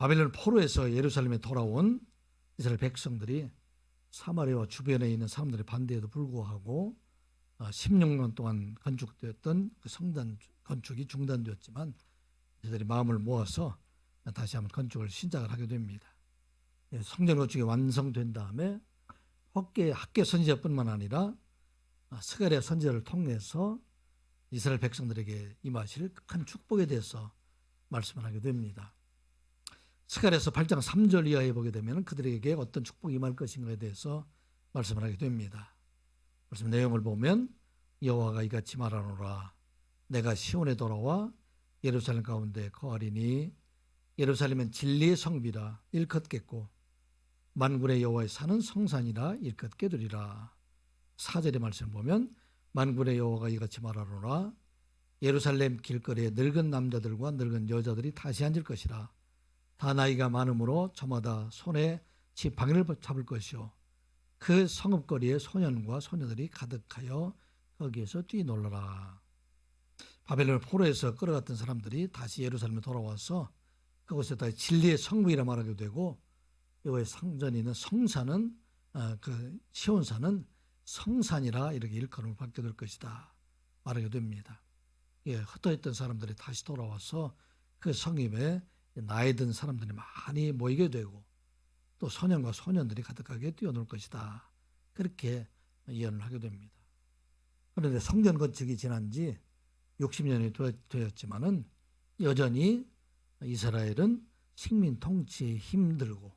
바벨론 포로에서 예루살렘에 돌아온 이스라엘 백성들이 사마리아와 주변에 있는 사람들의 반대에도 불구하고 16년 동안 건축되었던 그 성전 건축이 중단되었지만 이들이 마음을 모아서 다시 한번 건축을 시작을 하게 됩니다. 성전 건축이 완성된 다음에 학계 선지자뿐만 아니라 스가랴 선지자를 통해서 이스라엘 백성들에게 임하실 큰 축복에 대해서 말씀을 하게 됩니다. 스가랴서 8장 3절 이하에 보게 되면 그들에게 어떤 축복이 임할 것인가에 대해서 말씀을 하게 됩니다. 말씀 내용을 보면 여호와가 이같이 말하노라. 내가 시온에 돌아와 예루살렘 가운데 거하리니 예루살렘은 진리의 성비라 일컫겠고 만군의 여호와의 산은 성산이라 일컫게되리라. 4절의 말씀을 보면 만군의 여호와가 이같이 말하노라. 예루살렘 길거리에 늙은 남자들과 늙은 여자들이 다시 앉을 것이라. 다 나이가 많으므로 저마다 손에 지팡이를 잡을 것이요 그 성읍거리에 소년과 소녀들이 가득하여 거기에서 뛰놀라라. 바벨론 포로에서 끌어갔던 사람들이 다시 예루살렘에 돌아와서 그곳에 다시 진리의 성읍이라 말하게 되고 여호와의 성전이 있는 성산은 그 시온산은 성산이라 이렇게 일컬음을 받게 될 것이다 말하게 됩니다. 흩어졌던 사람들이 다시 돌아와서 그 성읍에 나이 든 사람들이 많이 모이게 되고 또 소년과 소년들이 가득하게 뛰어놀 것이다. 그렇게 예언을 하게 됩니다. 그런데 성전 건축이 지난 지 60년이 되었지만은 여전히 이스라엘은 식민 통치에 힘들고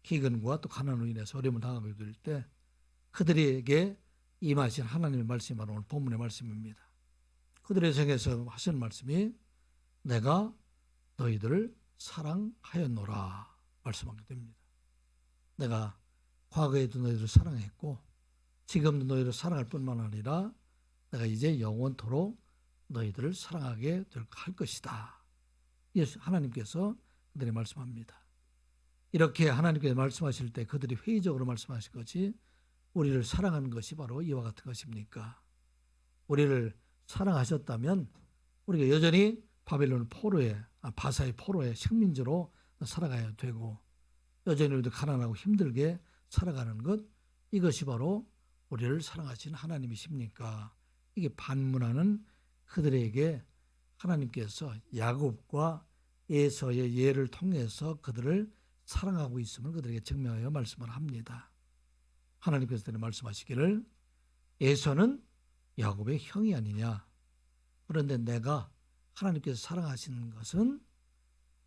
기근과 또 가난으로 인해서 어려움을 당하게 될 때 그들에게 임하신 하나님의 말씀이 바로 오늘 본문의 말씀입니다. 그들의 생에서 하시는 말씀이 내가 너희들을 사랑하였노라 말씀하게 됩니다. 내가 과거에도 너희들을 사랑했고 지금도 너희를 사랑할 뿐만 아니라 내가 이제 영원토록 너희들을 사랑하게 할 것이다. 하나님께서 그들이 말씀합니다. 이렇게 하나님께서 말씀하실 때 그들이 회의적으로 말씀하실 것이 우리를 사랑하는 것이 바로 이와 같은 것입니까? 우리를 사랑하셨다면 우리가 여전히 바벨론 포로에 바사의 포로의 식민지로 살아가야 되고 여전히 우리도 가난하고 힘들게 살아가는 것 이것이 바로 우리를 사랑하신 하나님이십니까? 이게 반문하는 그들에게 하나님께서 야곱과 에서의 예를 통해서 그들을 사랑하고 있음을 그들에게 증명하여 말씀을 합니다. 하나님께서 말씀하시기를 에서는 야곱의 형이 아니냐. 그런데 내가 하나님께서 사랑하시는 것은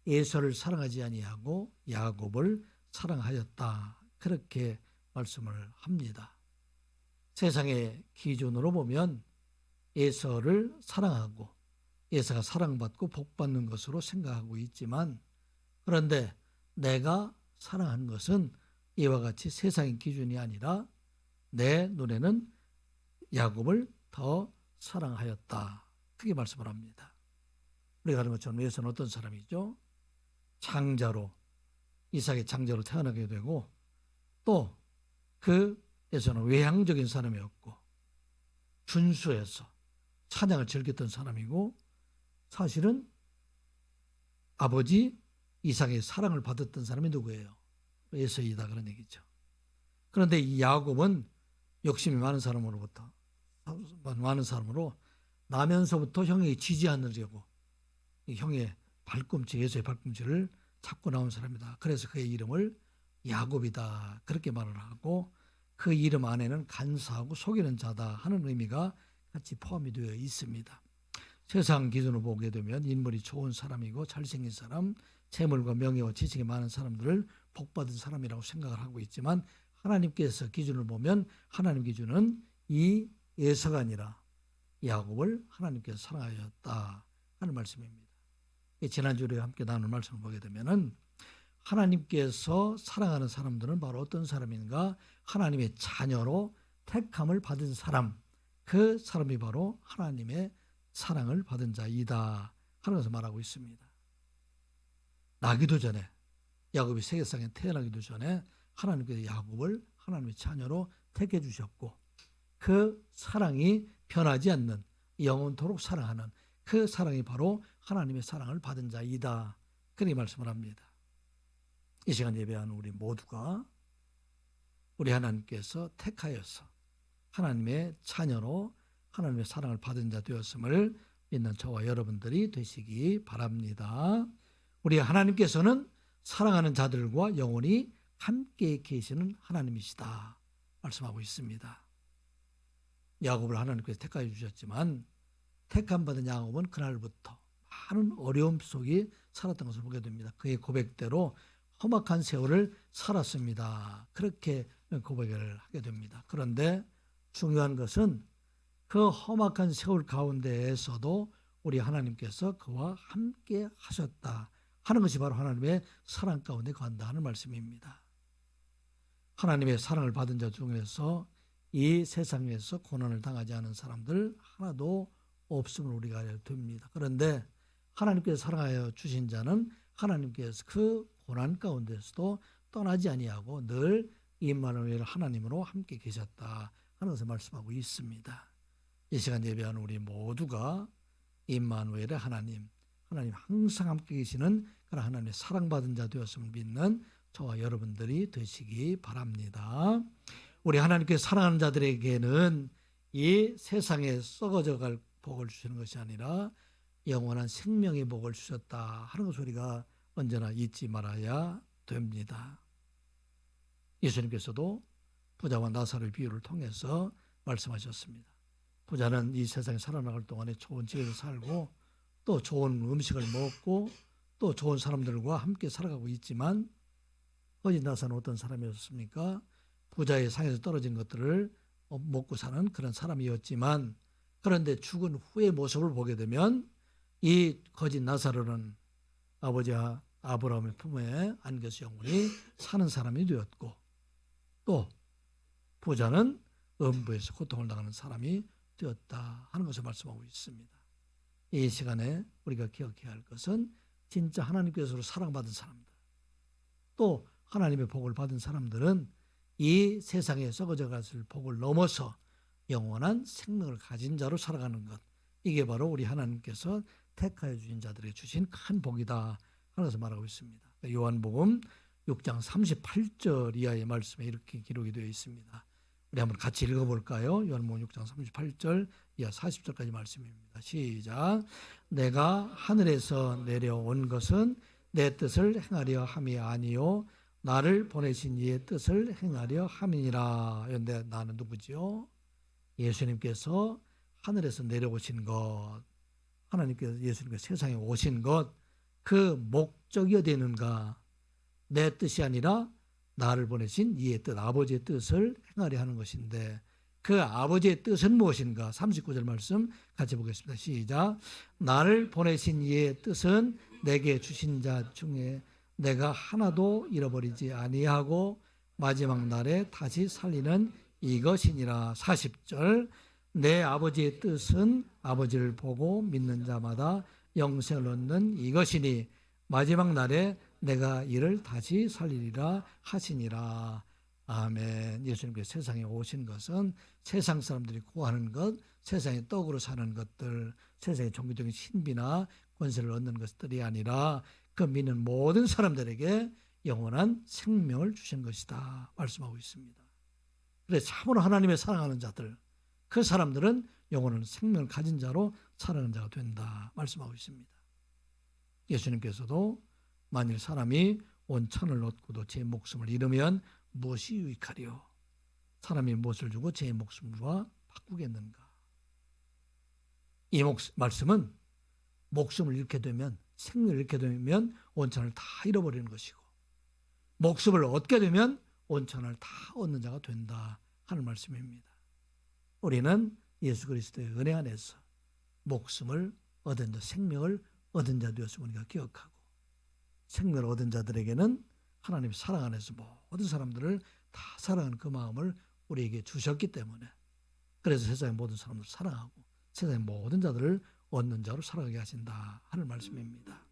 에서를 사랑하지 아니하고 야곱을 사랑하였다. 그렇게 말씀을 합니다. 세상의 기준으로 보면 에서를 사랑하고 에서가 사랑받고 복받는 것으로 생각하고 있지만 그런데 내가 사랑한 것은 이와 같이 세상의 기준이 아니라 내 눈에는 야곱을 더 사랑하였다. 크게 말씀을 합니다. 우리가 아는 것처럼 에서는 어떤 사람이죠? 장자로 이삭의 장자로 태어나게 되고 또 그 에서는 외향적인 사람이었고 준수해서 찬양을 즐겼던 사람이고 사실은 아버지 이삭의 사랑을 받았던 사람이 누구예요? 에서이다 그런 얘기죠. 그런데 이 야곱은 욕심이 많은 사람으로 나면서부터 형에게 지지 않으려고 형의 발꿈치 에서의 발꿈치를 잡고 나온 사람이다. 그래서 그의 이름을 야곱이다 그렇게 말을 하고 그 이름 안에는 간사하고 속이는 자다 하는 의미가 같이 포함이 되어 있습니다. 세상 기준으로 보게 되면 인물이 좋은 사람이고 잘생긴 사람, 재물과 명예와 지식이 많은 사람들을 복받은 사람이라고 생각을 하고 있지만 하나님께서 기준을 보면 하나님 기준은 이 에서가 아니라 야곱을 하나님께서 사랑하였다 하는 말씀입니다. 지난주에 우리가 함께 나눈 말씀을 보게 되면은 하나님께서 사랑하는 사람들은 바로 어떤 사람인가? 하나님의 자녀로 택함을 받은 사람, 그 사람이 바로 하나님의 사랑을 받은 자이다 하는 것을 말하고 있습니다. 나기도 전에 야곱이 세계상에 태어나기도 전에 하나님께서 야곱을 하나님의 자녀로 택해 주셨고 그 사랑이 변하지 않는 영원토록 사랑하는 그 사랑이 바로 하나님의 사랑을 받은 자이다 그렇게 말씀을 합니다. 이 시간 예배하는 우리 모두가 우리 하나님께서 택하여서 하나님의 자녀로 하나님의 사랑을 받은 자 되었음을 믿는 저와 여러분들이 되시기 바랍니다. 우리 하나님께서는 사랑하는 자들과 영원히 함께 계시는 하나님이시다 말씀하고 있습니다. 야곱을 하나님께서 택하여 주셨지만 택함 받은 야곱은 그날부터 많은 어려움 속에 살았던 것을 보게 됩니다. 그의 고백대로 험악한 세월을 살았습니다. 그렇게 고백을 하게 됩니다. 그런데 중요한 것은 그 험악한 세월 가운데에서도 우리 하나님께서 그와 함께 하셨다 하는 것이 바로 하나님의 사랑 가운데 거한다 하는 말씀입니다. 하나님의 사랑을 받은 자 중에서 이 세상에서 고난을 당하지 않은 사람들 하나도 없음을 우리가 알아야 됩니다. 그런데 하나님께서 사랑하여 주신 자는 하나님께서 그 고난 가운데서도 떠나지 아니하고 늘 임마누엘 하나님으로 함께 계셨다 하는 것을 말씀하고 있습니다. 이 시간 예배하는 우리 모두가 임마누엘의 하나님 항상 함께 계시는 그런 하나님의 사랑받은 자 되었음을 믿는 저와 여러분들이 되시기 바랍니다. 우리 하나님께서 사랑하는 자들에게는 이 세상에 썩어져 갈 복을 주시는 것이 아니라 영원한 생명의 복을 주셨다 하는 것을 우리가 언제나 잊지 말아야 됩니다. 예수님께서도 부자와 나사로의 비유를 통해서 말씀하셨습니다. 부자는 이 세상에 살아나갈 동안에 좋은 집에서 살고 또 좋은 음식을 먹고 또 좋은 사람들과 함께 살아가고 있지만 거짓 나사는 어떤 사람이었습니까? 부자의 상에서 떨어진 것들을 먹고 사는 그런 사람이었지만 그런데 죽은 후의 모습을 보게 되면 이 거짓 나사로는 아버지 아브라함의 품에 안겨서 영원히 사는 사람이 되었고 또 부자는 음부에서 고통을 당하는 사람이 되었다 하는 것을 말씀하고 있습니다. 이 시간에 우리가 기억해야 할 것은 진짜 하나님께서 사랑받은 사람들 또 하나님의 복을 받은 사람들은 이 세상에 썩어져 갔을 복을 넘어서 영원한 생명을 가진 자로 살아가는 것 이게 바로 우리 하나님께서 택하여 주신 자들에게 주신 큰 복이다 하는 것을 말하고 있습니다. 요한복음 6장 38절 이하의 말씀에 이렇게 기록이 되어 있습니다. 우리 한번 같이 읽어볼까요? 요한복음 6장 38절 이하 40절까지 말씀입니다. 시작. 내가 하늘에서 내려온 것은 내 뜻을 행하려 함이 아니요 나를 보내신 이의 뜻을 행하려 함이니라. 그런데 나는 누구지요? 예수님께서 하늘에서 내려오신 것 하나님께서 예수님께서 세상에 오신 것 그 목적이 어디 있는가? 내 뜻이 아니라 나를 보내신 이의 뜻, 아버지의 뜻을 행하려 하는 것인데 그 아버지의 뜻은 무엇인가? 39절 말씀 같이 보겠습니다. 시작. 나를 보내신 이의 뜻은 내게 주신 자 중에 내가 하나도 잃어버리지 아니하고 마지막 날에 다시 살리는 이것이니라. 40절. 내 아버지의 뜻은 아버지를 보고 믿는 자마다 영생을 얻는 이것이니 마지막 날에 내가 이를 다시 살리리라 하시니라. 아멘. 예수님께서 세상에 오신 것은 세상 사람들이 구하는 것, 세상의 떡으로 사는 것들, 세상의 종교적인 신비나 권세를 얻는 것들이 아니라 그 믿는 모든 사람들에게 영원한 생명을 주신 것이다 말씀하고 있습니다. 그래서 참으로 하나님의 사랑하는 자들, 그 사람들은 영원한 생명을 가진 자로 살아가는 자가 된다 말씀하고 있습니다. 예수님께서도 만일 사람이 온 천을 얻고도 제 목숨을 잃으면 무엇이 유익하리요? 사람이 무엇을 주고 제 목숨과 바꾸겠는가? 이 말씀은 목숨을 잃게 되면 생명을 잃게 되면 온천을 다 잃어버리는 것이고 목숨을 얻게 되면 온천을 다 얻는 자가 된다 하는 말씀입니다. 우리는 예수 그리스도의 은혜 안에서 목숨을 얻은 자, 생명을 얻은 자 되었음을 우리가 기억하고 생명을 얻은 자들에게는 하나님의 사랑 안에서 모든 사람들을 다 사랑하는 그 마음을 우리에게 주셨기 때문에 그래서 세상의 모든 사람들을 사랑하고 세상의 모든 자들을 얻는 자로 살아가게 하신다 하는 말씀입니다.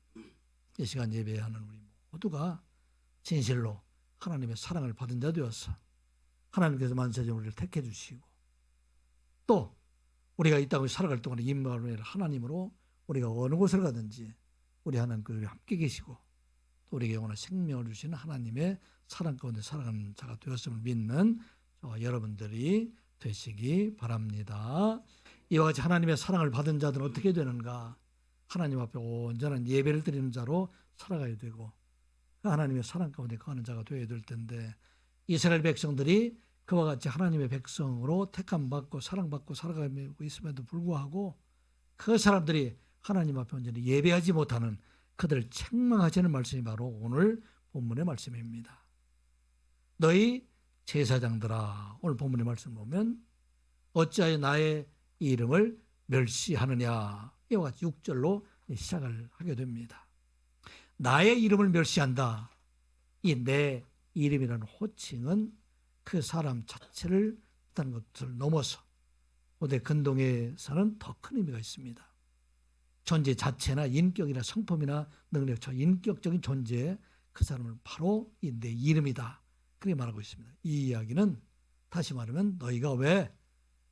이 시간 예배하는 우리 모두가 진실로 하나님의 사랑을 받은 자 되어서 하나님께서 만세전 우리를 택해 주시고 또 우리가 이 땅을 살아갈 동안에 임마누엘 하나님으로 우리가 어느 곳을 가든지 우리 하나님께서 함께 계시고 또 우리에게 영원한 생명을 주시는 하나님의 사랑 가운데 살아가는 자가 되었음을 믿는 저와 여러분들이 되시기 바랍니다. 이와 같이 하나님의 사랑을 받은 자들은 어떻게 되는가? 하나님 앞에 온전한 예배를 드리는 자로 살아가야 되고 하나님의 사랑 가운데 거하는 자가 되어야 될 텐데 이스라엘 백성들이 그와 같이 하나님의 백성으로 택함받고 사랑받고 살아가고 있음에도 불구하고 그 사람들이 하나님 앞에 온전히 예배하지 못하는 그들을 책망하시는 말씀이 바로 오늘 본문의 말씀입니다. 너희 제사장들아, 오늘 본문의 말씀 보면 어찌하여 나의 이름을 멸시하느냐, 이와 같이 6절로 시작을 하게 됩니다. 나의 이름을 멸시한다. 이 내 이름이라는 호칭은 그 사람 자체를 뜻하는 것을 넘어서 고대 근동에서는 더 큰 의미가 있습니다. 존재 자체나 인격이나 성품이나 능력, 저 인격적인 존재, 그 사람은 바로 이 내 이름이다, 그렇게 말하고 있습니다. 이 이야기는 다시 말하면 너희가 왜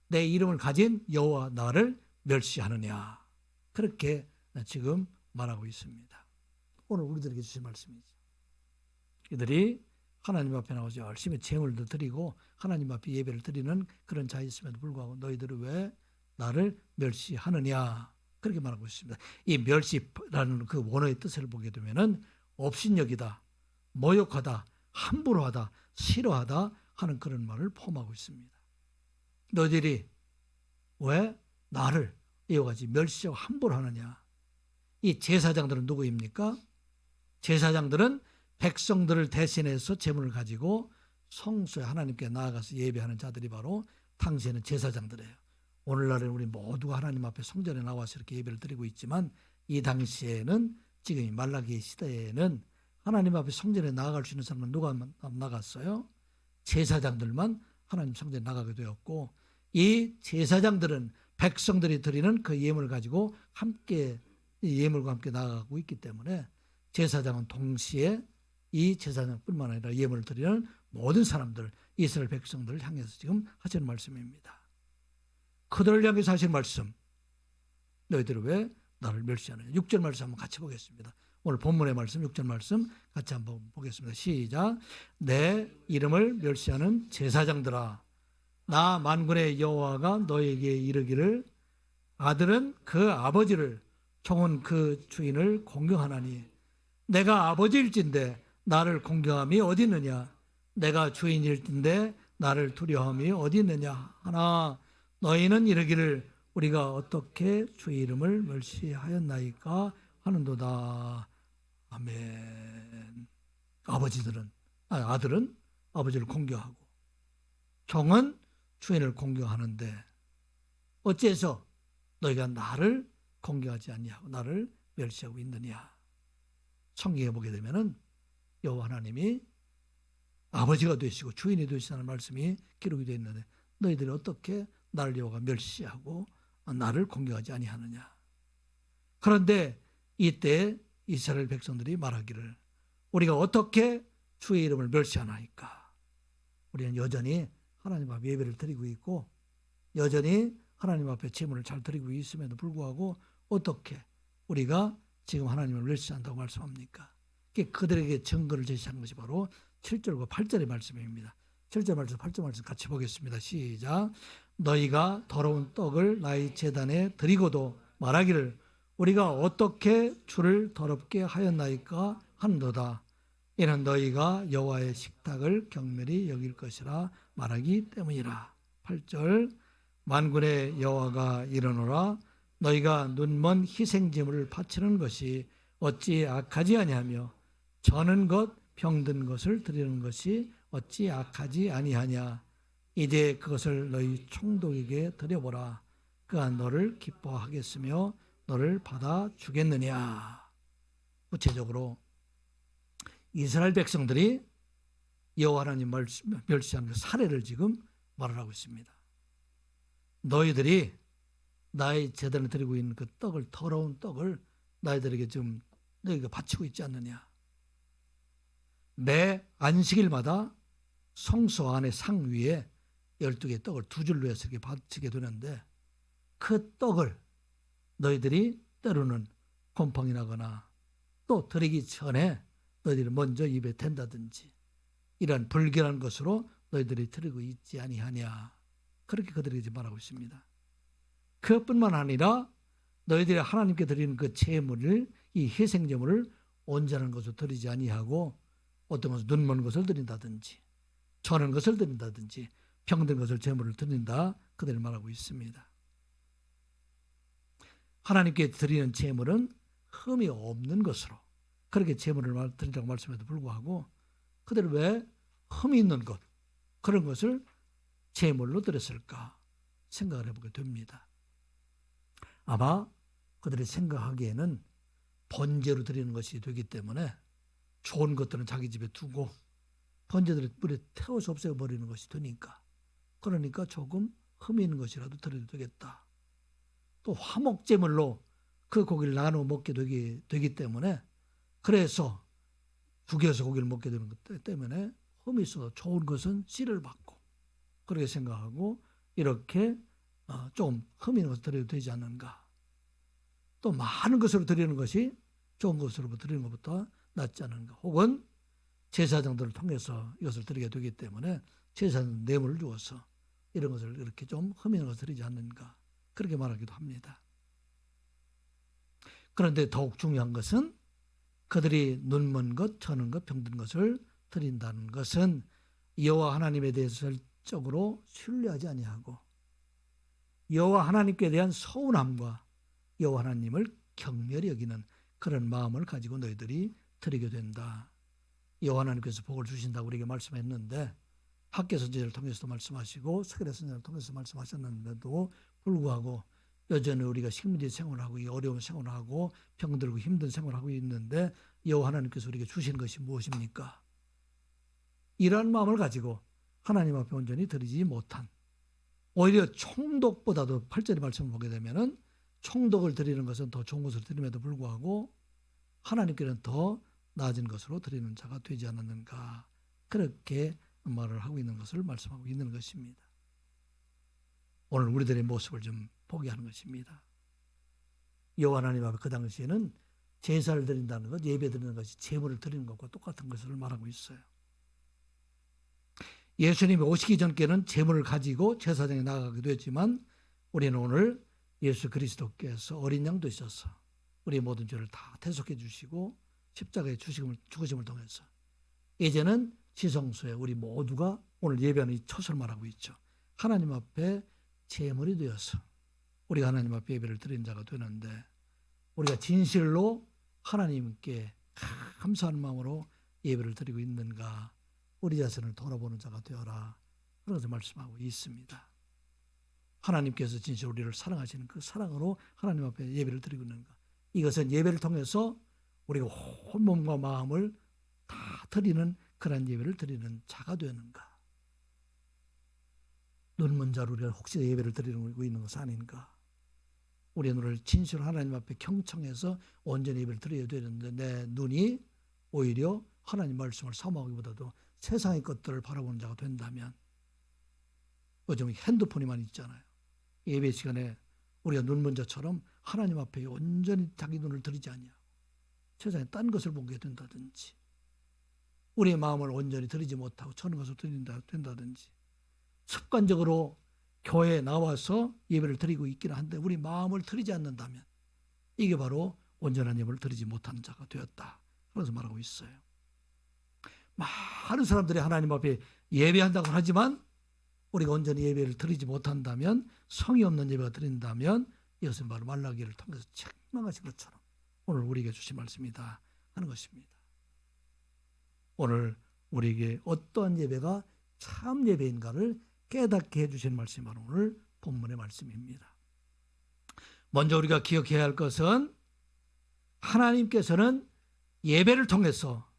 내 이름을 가진 여호와 나를 멸시하느냐, 그렇게 지금 말하고 있습니다. 오늘 우리들에게 주신 말씀이죠. 이들이 하나님 앞에 나와서 열심히 제물도 드리고 하나님 앞에 예배를 드리는 그런 자였음에도 불구하고 너희들은 왜 나를 멸시하느냐, 그렇게 말하고 있습니다. 이 멸시라는 그 원어의 뜻을 보게 되면은 업신여기다, 모욕하다, 함부로 하다, 싫어하다 하는 그런 말을 포함하고 있습니다. 너희들이 왜 나를 이와 같이 멸시하고 함부로 하느냐. 이 제사장들은 누구입니까? 제사장들은 백성들을 대신해서 제물을 가지고 성소에 하나님께 나아가서 예배하는 자들이 바로 당시에는 제사장들이에요. 오늘날에 우리 모두가 하나님 앞에 성전에 나와서 이렇게 예배를 드리고 있지만 이 당시에는, 지금 이 말라기 시대에는 하나님 앞에 성전에 나아갈 수 있는 사람은 누가 나갔어요? 제사장들만 하나님 성전에 나가게 되었고, 이 제사장들은 백성들이 드리는 그 예물을 가지고 함께 예물과 함께 나아가고 있기 때문에 제사장은 동시에 이 제사장뿐만 아니라 예물을 드리는 모든 사람들, 이스라엘 백성들을 향해서 지금 하시는 말씀입니다. 그들을 향해서 하시는 말씀, 너희들은 왜 나를 멸시하느냐. 6절 말씀 한번 같이 보겠습니다. 오늘 본문의 말씀 6절 말씀 같이 한번 보겠습니다. 시작. 내 이름을 멸시하는 제사장들아, 나 만군의 여호와가 너에게 이르기를 아들은 그 아버지를, 종은 그 주인을 공경하나니 내가 아버지일진데 나를 공경함이 어디 있느냐. 내가 주인일진데 나를 두려움이 어디 있느냐 하나 너희는 이르기를 우리가 어떻게 주의 이름을 멸시하였나이까 하는도다. 아멘. 아들은 아버지를 공경하고 종은 주인을 공경하는데 어째서 너희가 나를 공경하지 아니하고 나를 멸시하고 있느냐. 성경에 보게 되면은 여호와 하나님이 아버지가 되시고 주인이 되시다는 말씀이 기록이 되어 있는데 너희들이 어떻게 나를 여호와가 멸시하고 나를 공경하지 아니하느냐. 그런데 이때 이스라엘 백성들이 말하기를 우리가 어떻게 주의 이름을 멸시하나이까. 우리는 여전히 하나님 앞에 예배를 드리고 있고 여전히 하나님 앞에 제물을 잘 드리고 있음에도 불구하고 어떻게 우리가 지금 하나님을 멸시한다고 말씀합니까? 그들에게 증거를 제시하는 것이 바로 7절과 8절의 말씀입니다. 7절 말씀, 8절 말씀 같이 보겠습니다. 시작. 너희가 더러운 떡을 나의 제단에 드리고도 말하기를 우리가 어떻게 주를 더럽게 하였나이까 하는도다. 이는 너희가 여호와의 식탁을 경멸히 여길 것이라 말하기 때문이라. 8절. 만군의 여호와가 이르노라 너희가 눈먼 희생제물을 바치는 것이 어찌 악하지 아니하며 저는 것 병든 것을 드리는 것이 어찌 악하지 아니하냐. 이제 그것을 너희 총독에게 드려보라. 그가 너를 기뻐하겠으며 너를 받아 주겠느냐. 구체적으로 이스라엘 백성들이 여호와 하나님 멸시하는 사례를 지금 말을 하고 있습니다. 너희들이 나의 제단에 드리고 있는 그 떡을, 더러운 떡을 너희들에게 지금 너희가 바치고 있지 않느냐. 매 안식일마다 성소 안의 상 위에 12개의 떡을 두 줄로 해서 이렇게 바치게 되는데 그 떡을 너희들이 때로는 곰팡이 나거나 또 드리기 전에 너희들이 먼저 입에 댄다든지 이러한 불결한 것으로 너희들이 드리고 있지 아니하냐. 그렇게 그들에게 말하고 있습니다. 그것뿐만 아니라 너희들이 하나님께 드리는 그 제물을, 이 희생제물을 온전한 것으로 드리지 아니하고 어떤 것을 눈먼 것을 드린다든지 저는 것을 드린다든지 병든 것을 제물을 드린다. 그들이 말하고 있습니다. 하나님께 드리는 제물은 흠이 없는 것으로 그렇게 제물을 드리라고 말씀에도 불구하고 그들은 왜 흠이 있는 것, 그런 것을 제물로 드렸을까 생각을 해보게 됩니다. 아마 그들이 생각하기에는 번제로 드리는 것이 되기 때문에 좋은 것들은 자기 집에 두고 번제들을 뿌리 태워서 없애버리는 것이 되니까, 그러니까 조금 흠이 있는 것이라도 드려도 되겠다. 또 화목제물로 그 고기를 나눠 먹게 되기 때문에, 그래서 죽여서 고기를 먹게 되는 것 때문에 흠이 있어도 좋은 것은 씨를 받고 그렇게 생각하고 이렇게 좀 흠이 있는 것을 드려도 되지 않는가. 또 많은 것으로 드리는 것이 좋은 것으로 드리는 것보다 낫지 않은가. 혹은 제사장들을 통해서 이것을 드리게 되기 때문에 제사장 뇌물을 주어서 이런 것을 이렇게 좀 흠이 있는 것을 드리지 않는가. 그렇게 말하기도 합니다. 그런데 더욱 중요한 것은 그들이 눈먼 것, 저는 것, 병든 것을 드린다는 것은 여호와 하나님에 대해서 절적으로 신뢰하지 아니하고 여호와 하나님께 대한 서운함과 여호와 하나님을 경멸히 여기는 그런 마음을 가지고 너희들이 드리게 된다. 여호와 하나님께서 복을 주신다고 우리에게 말씀했는데 학개 선지자를 통해서도 말씀하시고 스가랴 선지자를 통해서 말씀하셨는데도 불구하고 여전히 우리가 식민지 생활하고 이 어려운 생활하고 병들고 힘든 생활하고 있는데 여호와 하나님께서 우리에게 주신 것이 무엇입니까? 이러한 마음을 가지고 하나님 앞에 온전히 드리지 못한, 오히려 총독보다도 8절의 말씀을 보게 되면은 총독을 드리는 것은 더 좋은 것을 드림에도 불구하고 하나님께는 더 낮은 것으로 드리는 자가 되지 않았는가, 그렇게 말을 하고 있는 것을 말씀하고 있는 것입니다. 오늘 우리들의 모습을 좀 보게 하는 것입니다. 여호와 하나님 앞에 그 당시에는 제사를 드린다는 것, 예배 드리는 것이 제물을 드리는 것과 똑같은 것을 말하고 있어요. 예수님이 오시기 전께는 제물을 가지고 제사장에 나가기도 했지만 우리는 오늘 예수 그리스도께서 어린 양 되셔서 우리의 모든 죄를 다 대속해 주시고 십자가의 죽으심을 통해서 이제는 지성소에 우리 모두가 오늘 예배하는 이 처소를 말하고 있죠. 하나님 앞에 제물이 되어서 우리가 하나님 앞에 예배를 드리는 자가 되는데, 우리가 진실로 하나님께 감사하는 마음으로 예배를 드리고 있는가, 우리 자신을 돌아보는 자가 되어라, 그러면서 말씀하고 있습니다. 하나님께서 진실로 우리를 사랑하시는 그 사랑으로 하나님 앞에 예배를 드리고 있는가, 이것은 예배를 통해서 우리가 온 몸과 마음을 다 드리는 그런 예배를 드리는 자가 되는가, 눈먼 자로 우리가 혹시 예배를 드리고 있는 것은 아닌가. 우리의 눈을 진실로 하나님 앞에 경청해서 온전히 예배를 드려야 되는데 내 눈이 오히려 하나님 말씀을 사모하기보다도 세상의 것들을 바라보는 자가 된다면, 요즘 핸드폰이만 있잖아요. 예배 시간에 우리가 눈먼 자처럼 하나님 앞에 온전히 자기 눈을 들이지 아니하고 세상에 딴 것을 보게 된다든지, 우리의 마음을 온전히 들이지 못하고 저는 것을 된다든지, 습관적으로 교회에 나와서 예배를 드리고 있기는 한데 우리 마음을 들이지 않는다면 이게 바로 온전한 예배를 드리지 못하는 자가 되었다. 그래서 말하고 있어요. 많은 사람들이 하나님 앞에 예배한다고 하지만 우리가 온전히 예배를 드리지 못한다면, 성의 없는 예배가 드린다면 이것은 바로 말라기를 통해서 책망하신 것처럼 오늘 우리에게 주신 말씀이다 하는 것입니다. 오늘 우리에게 어떠한 예배가 참 예배인가를 깨닫게 해주신 말씀이 바로 오늘 본문의 말씀입니다. 먼저 우리가 기억해야 할 것은 하나님께서는 예배를 통해서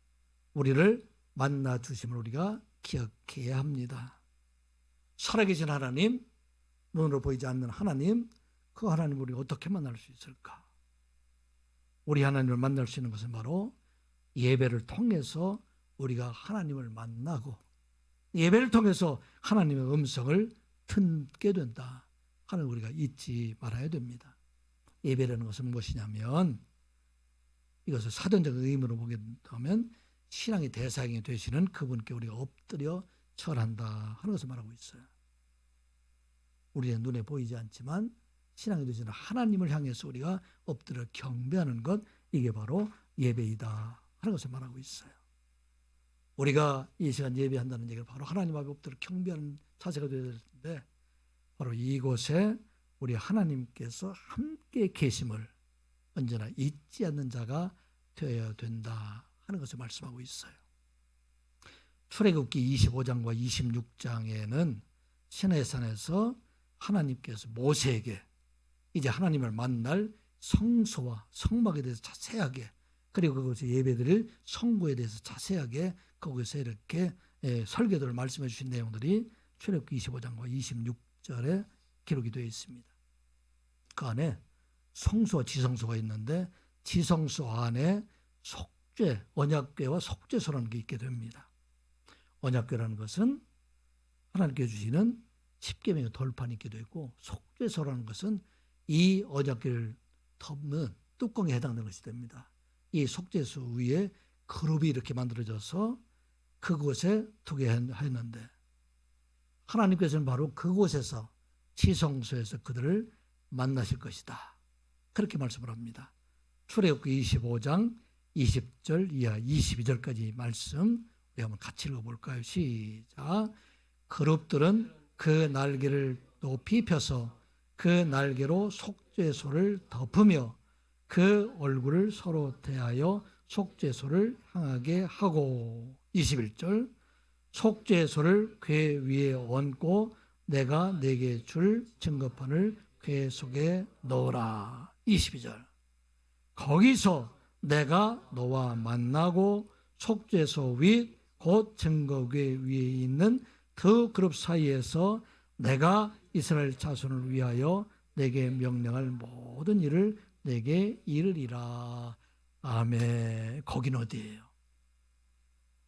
우리를 만나 주심을 우리가 기억해야 합니다. 살아계신 하나님, 눈으로 보이지 않는 하나님, 그 하나님을 우리가 어떻게 만날 수 있을까? 우리 하나님을 만날 수 있는 것은 바로 예배를 통해서 우리가 하나님을 만나고 예배를 통해서 하나님의 음성을 듣게 된다 하는 우리가 잊지 말아야 됩니다. 예배라는 것은 무엇이냐면, 이것을 사전적 의미로 보게 되면 신앙의 대상이 되시는 그분께 우리가 엎드려 절한다 하는 것을 말하고 있어요. 우리의 눈에 보이지 않지만 신앙이 되시는 하나님을 향해서 우리가 엎드려 경배하는 것, 이게 바로 예배이다 하는 것을 말하고 있어요. 우리가 이 시간 예배한다는 얘기는 바로 하나님 앞에 엎드려 경배하는 자세가 되어야 되는데, 바로 이곳에 우리 하나님께서 함께 계심을 언제나 잊지 않는 자가 되어야 된다 하는 것을 말씀하고 있어요. 출애굽기 25장과 26장에는 시내산에서 하나님께서 모세에게 이제 하나님을 만날 성소와 성막에 대해서 자세하게, 그리고 그것을 예배드릴 성구에 대해서 자세하게 거기서 이렇게 설교들을 말씀해 주신 내용들이 출애굽기 25장과 26절에 기록이 되어 있습니다. 그 안에 성소와 지성소가 있는데, 지성소 안에 속죄, 언약궤와 속죄소라는 게 있게 됩니다. 언약궤라는 것은 하나님께 주시는 십계명의 돌판이 있게 되고, 속죄소라는 것은 이 언약궤를 덮는 뚜껑에 해당되는 것이 됩니다. 이 속죄소 위에 그룹이 이렇게 만들어져서 그곳에 두게 했는데, 하나님께서는 바로 그곳에서 지성소에서 그들을 만나실 것이다, 그렇게 말씀을 합니다. 출애굽기 25장 20절 이하 22절까지 말씀 우리 한번 같이 읽어볼까요? 시작. 그룹들은 그 날개를 높이 펴서 그 날개로 속죄소를 덮으며 그 얼굴을 서로 대하여 속죄소를 향하게 하고, 21절, 속죄소를 궤 위에 얹고 내가 네게 줄 증거판을 궤 속에 넣으라. 22절, 거기서 내가 너와 만나고 속죄소 윗 곧 증거궤 위에 있는 두 그룹 사이에서 내가 이스라엘 자손을 위하여 내게 명령할 모든 일을 내게 이르리라. 아멘. 거긴 어디예요?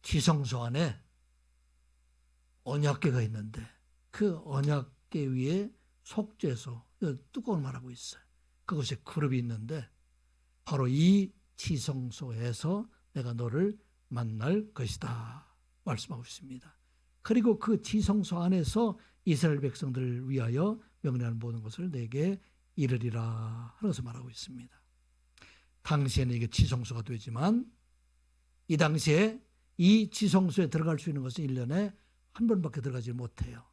지성소 안에 언약궤가 있는데, 그 언약궤 위에 속죄소, 뚜껑을 말하고 있어요. 그곳에 그룹이 있는데, 바로 이 지성소에서 내가 너를 만날 것이다 말씀하고 있습니다. 그리고 그 지성소 안에서 이스라엘 백성들을 위하여 명령하는 모든 것을 내게 이르리라 하는 것을 말하고 있습니다. 당시에는 이게 지성소가 되지만, 이 당시에 이 지성소에 들어갈 수 있는 것은 1년에 한 번밖에 들어가지 못해요.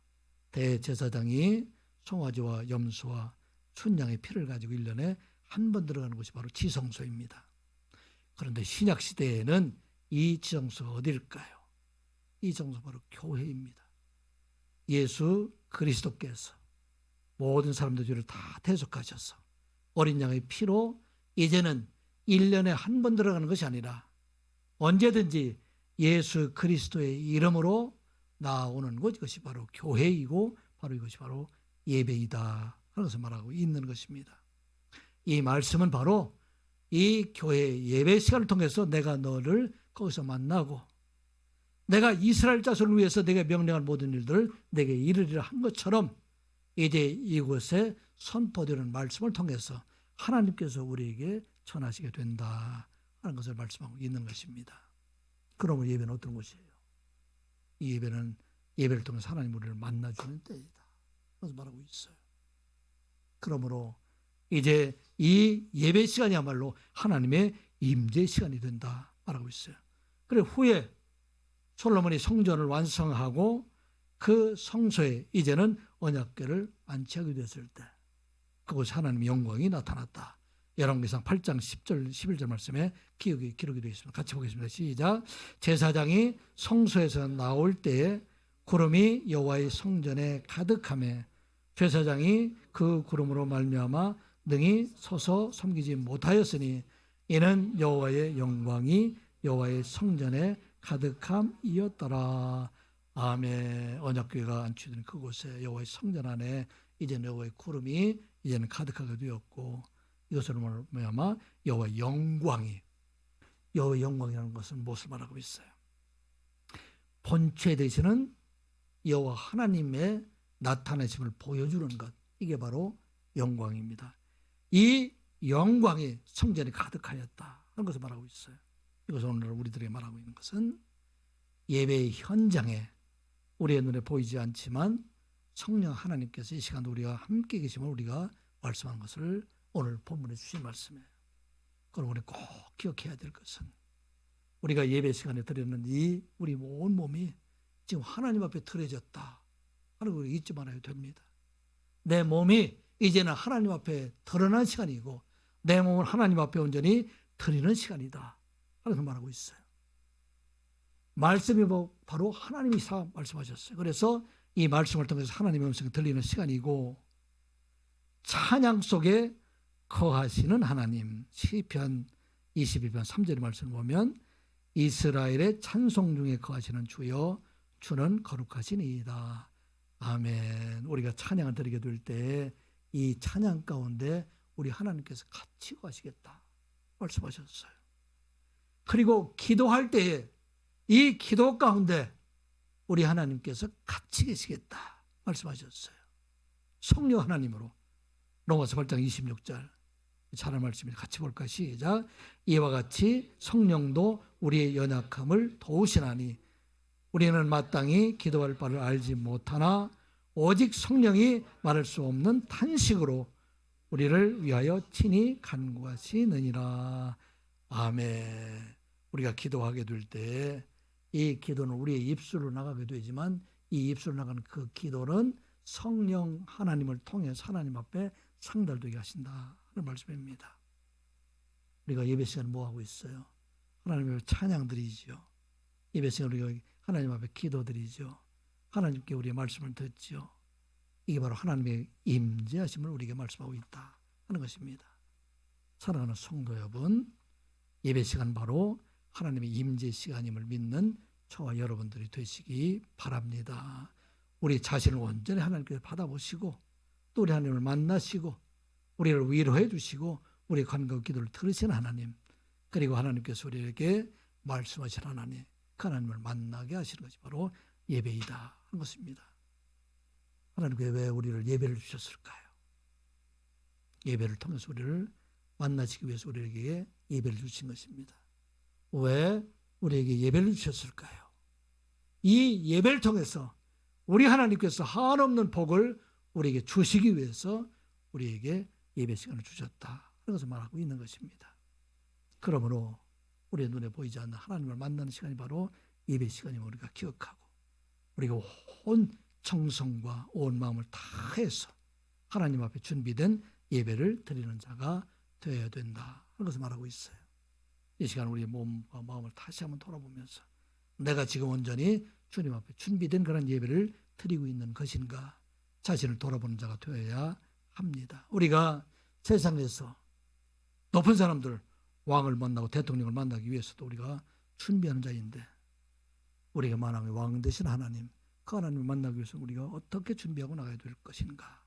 대제사장이 송아지와 염소와 순양의 피를 가지고 1년에 한 번 들어가는 것이 바로 지성소입니다. 그런데 신약시대에는 이 지성소가 어딜까요? 이 지성소 바로 교회입니다. 예수 그리스도께서 모든 사람들 죄를 다 대속하셔서 어린 양의 피로 이제는 1년에 한 번 들어가는 것이 아니라 언제든지 예수 그리스도의 이름으로 나오는 것, 이것이 바로 교회이고 바로 이것이 바로 예배이다 하는 것을 말하고 있는 것입니다. 이 말씀은 바로 이 교회 예배 시간을 통해서 내가 너를 거기서 만나고 내가 이스라엘 자손을 위해서 내가 명령한 모든 일들을 내게 이르리라 한 것처럼, 이제 이곳에 선포되는 말씀을 통해서 하나님께서 우리에게 전하시게 된다 하는 것을 말씀하고 있는 것입니다. 그러면 예배는 어떤 것이에요? 이 예배는 예배를 통해서 하나님 우리를 만나주는 때이다. 그래서 말하고 있어요. 그러므로 이제 이 예배 시간이야말로 하나님의 임재 시간이 된다 말하고 있어요. 그리고 후에 솔로몬이 성전을 완성하고 그 성소에 이제는 언약궤를 안치하게 되었을 때 그곳에 하나님의 영광이 나타났다. 열왕기상 8장 10절 11절 말씀에 기록이 되어 있습니다. 같이 보겠습니다. 시작. 제사장이 성소에서 나올 때에 구름이 여호와의 성전에 가득하며 제사장이 그 구름으로 말미암아 능히 서서 섬기지 못하였으니 이는 여호와의 영광이 여호와의 성전에 가득함이었더라. 아멘. 언약궤가 안치된 그곳에 여호와의 성전 안에 이제는 여호와의 구름이 이제는 가득하게 되었고, 이것으로 말미암아 여호와의 영광이, 여호와의 영광이라는 것은 무엇을 말하고 있어요? 본체 되시는 여호와 하나님의 나타내심을 보여주는 것, 이게 바로 영광입니다. 이 영광이 성전에 가득하였다 하는 것을 말하고 있어요. 이것을 오늘 우리들에게 말하고 있는 것은 예배의 현장에 우리의 눈에 보이지 않지만 성령 하나님께서 이 시간 우리가 함께 계심을 우리가 말씀한 것을 오늘 본문에 주신 말씀이에요. 그럼 우리 꼭 기억해야 될 것은 우리가 예배 시간에 드리는 이 우리 온 몸이 지금 하나님 앞에 드려졌다 하는 걸 잊지 말아야 됩니다. 내 몸이 이제는 하나님 앞에 드러난 시간이고 내 몸을 하나님 앞에 온전히 드리는 시간이다 하는 걸 말하고 있어요. 말씀이 바로 하나님이 말씀하셨어요. 그래서 이 말씀을 통해서 하나님의 음성이 들리는 시간이고 찬양 속에 거하시는 하나님, 시편 22편 3절의 말씀을 보면 이스라엘의 찬송 중에 거하시는 주여 주는 거룩하시니이다. 아멘. 우리가 찬양을 드리게 될 때 이 찬양 가운데 우리 하나님께서 같이 거하시겠다 말씀하셨어요. 그리고 기도할 때에 이 기도 가운데 우리 하나님께서 같이 계시겠다 말씀하셨어요. 성령 하나님으로. 로마서 8장 26절 잘한 말씀입니다. 같이 볼까요? 시작. 이와 같이 성령도 우리의 연약함을 도우시나니 우리는 마땅히 기도할 바를 알지 못하나 오직 성령이 말할 수 없는 탄식으로 우리를 위하여 친히 간구하시느니라. 아멘. 우리가 기도하게 될 때 이 기도는 우리의 입술로 나가게 되지만 이 입술로 나가는 그 기도는 성령 하나님을 통해서 하나님 앞에 상달되게 하신다 하는 말씀입니다. 우리가 예배 시간에 뭐 하고 있어요? 하나님 앞에 찬양 드리죠. 예배 시간에 우리가 하나님 앞에 기도 드리죠. 하나님께 우리의 말씀을 듣죠. 이게 바로 하나님의 임재하심을 우리에게 말씀하고 있다 하는 것입니다. 사랑하는 성도 여러분, 예배 시간 바로 하나님의 임재 시간임을 믿는 저와 여러분들이 되시기 바랍니다. 우리 자신을 온전히 하나님께서 받아보시고 또 우리 하나님을 만나시고 우리를 위로해 주시고 우리의 간구 기도를 들으신 하나님, 그리고 하나님께서 우리에게 말씀하신 하나님, 그 하나님을 만나게 하시는 것이 바로 예배이다 하는 것입니다. 하나님께서 왜 우리를 예배를 주셨을까요? 예배를 통해서 우리를 만나시기 위해서 우리에게 예배를 주신 것입니다. 왜 우리에게 예배를 주셨을까요? 이 예배를 통해서 우리 하나님께서 한없는 복을 우리에게 주시기 위해서 우리에게 예배 시간을 주셨다 하는 것을 말하고 있는 것입니다. 그러므로 우리의 눈에 보이지 않는 하나님을 만나는 시간이 바로 예배 시간임을 우리가 기억하고 우리가 온 정성과 온 마음을 다해서 하나님 앞에 준비된 예배를 드리는 자가 되어야 된다 하는 것을 말하고 있어요. 이 시간 우리의 몸과 마음을 다시 한번 돌아보면서 내가 지금 온전히 주님 앞에 준비된 그런 예배를 드리고 있는 것인가 자신을 돌아보는 자가 되어야 합니다. 우리가 세상에서 높은 사람들, 왕을 만나고 대통령을 만나기 위해서도 우리가 준비하는 자인데 우리가 만왕의 왕 되신 하나님, 그 하나님을 만나기 위해서 우리가 어떻게 준비하고 나가야 될 것인가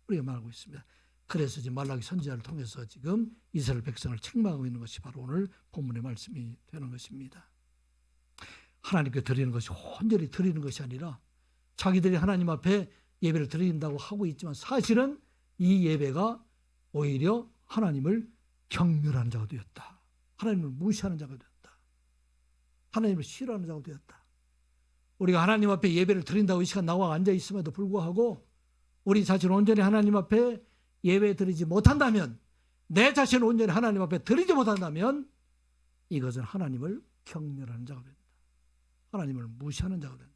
우리가 말하고 있습니다. 그래서 지금 말라기 선지자를 통해서 지금 이스라엘 백성을 책망하고 있는 것이 바로 오늘 본문의 말씀이 되는 것입니다. 하나님께 드리는 것이 온전히 드리는 것이 아니라 자기들이 하나님 앞에 예배를 드린다고 하고 있지만 사실은 이 예배가 오히려 하나님을 경멸하는 자가 되었다. 하나님을 무시하는 자가 되었다. 하나님을 싫어하는 자가 되었다. 우리가 하나님 앞에 예배를 드린다고 이 시간 나와 앉아 있음에도 불구하고 우리 자신을 온전히 하나님 앞에 예배 드리지 못한다면, 내 자신을 온전히 하나님 앞에 드리지 못한다면 이것은 하나님을 경멸하는 자가 된다. 하나님을 무시하는 자가 된다.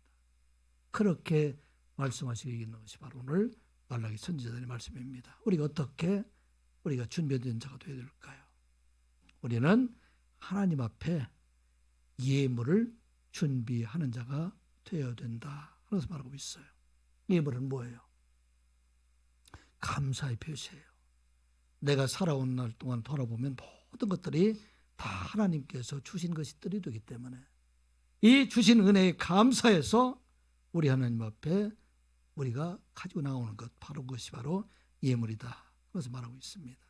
그렇게 말씀하시고 있는 것이 바로 오늘 말라기 선지자들의 말씀입니다. 우리가 어떻게 우리가 준비된 자가 되어야 될까요? 우리는 하나님 앞에 예물을 준비하는 자가 되어야 된다 하면서 말하고 있어요. 예물은 뭐예요? 감사의 표시예요. 내가 살아온 날 동안 돌아보면 모든 것들이 다 하나님께서 주신 것들이 되기 때문에 이 주신 은혜에 감사해서 우리 하나님 앞에 우리가 가지고 나오는 것, 바로 그것이 바로 예물이다. 그것을 말하고 있습니다.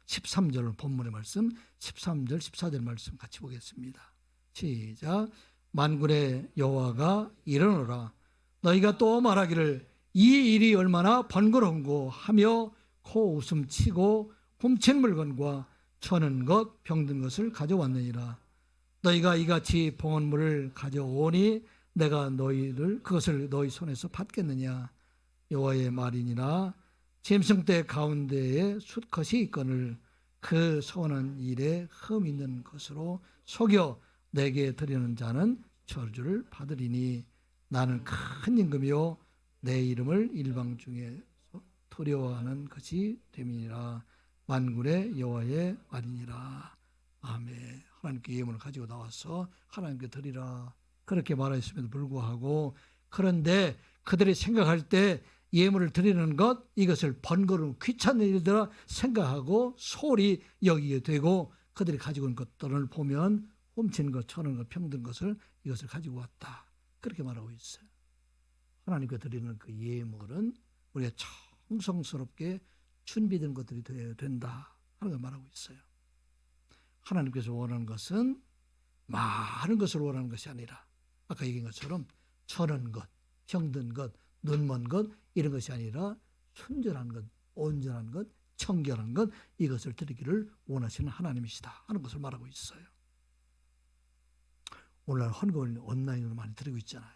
13절 본문의 말씀, 13절, 14절 말씀 같이 보겠습니다. 시작. 만군의 여호와가 이르노라. 너희가 또 말하기를 이 일이 얼마나 번거로운고 하며 코웃음 치고 훔친 물건과 쳐는 것, 병든 것을 가져왔느니라. 너희가 이같이 봉헌물을 가져오니 내가 그것을 너희 손에서 받겠느냐. 여호와의 말이니라. 짐승 떼 가운데에 수컷이 있거늘 그 서원한 일에 흠 있는 것으로 속여 내게 드리는 자는 저주를 받으리니 나는 큰 임금이요 내 이름을 일방 중에 두려워하는 것이 됨이니라. 만군의 여호와의 말이니라. 아멘. 하나님께 예물을 가지고 나와서 하나님께 드리라 그렇게 말하였음에도 불구하고, 그런데 그들이 생각할 때 예물을 드리는 것, 이것을 번거로운 귀찮은 일이라 생각하고 소홀히 여기게 되고, 그들이 가지고 있는 것들을 보면 훔친 것, 쳐는 것, 병든 것을 이것을 가지고 왔다 그렇게 말하고 있어요. 하나님께 드리는 그 예물은 우리가 정성스럽게 준비된 것들이 되어야 된다 하는 걸 말하고 있어요. 하나님께서 원하는 것은 많은 것을 원하는 것이 아니라 아까 얘기한 것처럼 천한 것, 병든 것, 눈먼 것 이런 것이 아니라 순전한 것, 온전한 것, 청결한 것, 이것을 드리기를 원하시는 하나님이시다 하는 것을 말하고 있어요. 오늘날 헌금을 온라인으로 많이 드리고 있잖아요.